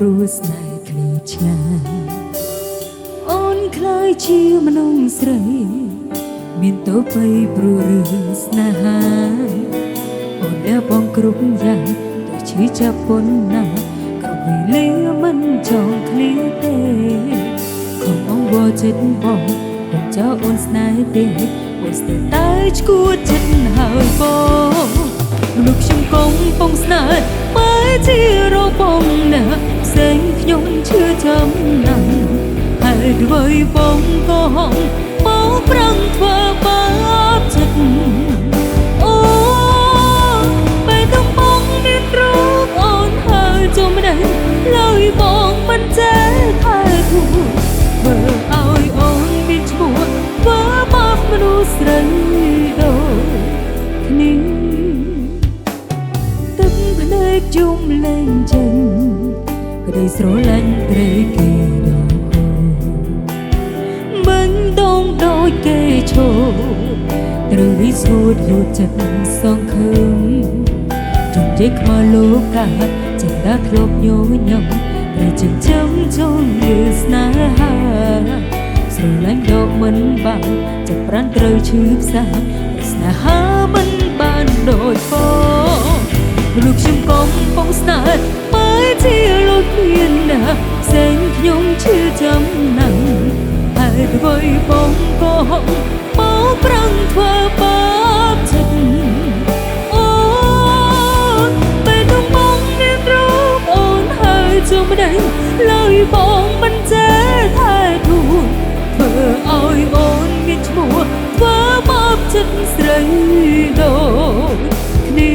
ព្រោះស្នេហ៍គ្នាឆ្ងាយអូនខ្លាយជាមនុស្សស្រីមានទៅបីព្រោះរឿងស្នេហាអូនដែលបងគ្រប់យ៉ាងទៅឈឺចាប់ប៉ុណ្ណាគ្រប់វេលាមិនចង់ឃ្លាទេខំអង្វរចិត្តបងមិនចោលអូនស្នេហ៍ទេអូនស្ទើរតែឈួតចិត្តហើយបងមនុស្សខ្ញុំកំពុងស្នេហ៍បែរជារបងណាផ្សេងខ្ញុំឈឺចំណាំហើយធ្វើបងក៏ហងបងប្រឹងធ្វើបាបចិត្តអូបែរទាំងបងមានរូបអូនហើយជុំនេះឡើយបងមិនចេះថែធូរធ្វើឲ្យអូនមានឈ្មោះធ្វើបាបមនុស្សស្រីដូចគ្នាទឹកភ្នែកជុំលែងចេញក្តីស្រឡាញ់ត្រេកគេដល់មិនដងដូចគេឈោត្រូវរីសួតលួចចិត្តសងខឹងជុំជិះខ្មៅលោកកាចិនដាធ្លាប់ញញឹមតែចិញ្ចឹមចូលលឺស្នេហាស្រឡាញ់ដកមិនបានចាប់ប្រានត្រូវឈឺផ្សាស្នេហាមិនបានដូចបងមនុស្សខ្ញុំកំពុងស្នេហ៍បែរជាលួចមានណាផ្សេងខ្ញុំឈឺចំណាំហើយធ្វើបងក៏ហងបងប្រឹងធ្វើបាបចិត្តអូពេលនោះបងមានរូបអូនហើយជុំនេះឡើយបងមិនចេះថែធូរធ្វើឲ្យអូនមានឈ្មោះធ្វើបាបចិត្តស្រីដូចគ្នា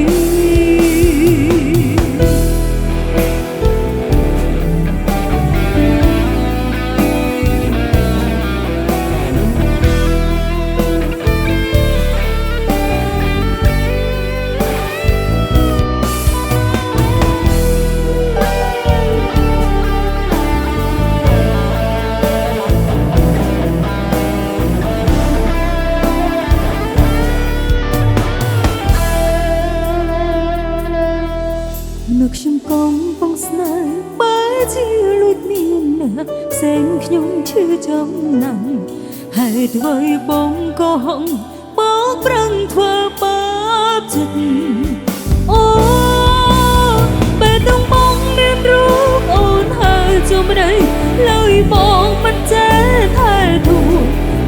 មនុស្សខ្ញុំកំពុងស្នេហ៍បែរជាលួចមានណាផ្សេងខ្ញុំឈឺចំណាំហើយធ្វើបងក៏ហងបងប្រឹងធ្វើបាបចិត្តអូពេលទាំងបងមានរូបអូនហើយជុំនេះឡើយបងមិនចេះថែធូរ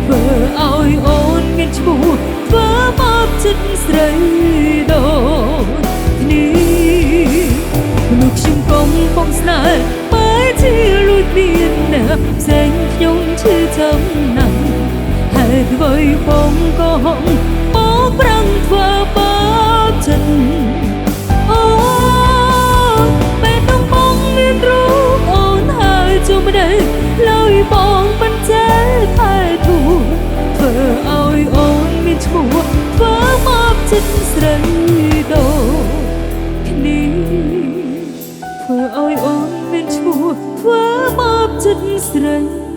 ធ្វើឲ្យអូនមានឈ្មោះធ្វើបាបចិត្តស្រីដូចគ្នាមនុស្សខ្ញុំកំពុងស្នេហ៍បែរជាលួចមានណាផ្សេងខ្ញុំឈឺចំណាំហើយធ្វើបងក៏ហងបងប្រឹងធ្វើបាបចិត្តអូពេលទាំងបងមានរូបអូនហើយជុំនេះឡើយបងមិនចេះថែធូរធ្វើឲ្យអូនមានឈ្មោះធ្វើបាបចិត្តស្រីដូចគ្នាធ្វើឲ្យអូនមានឈ្មោះធ្វើបាបចិត្តស្រី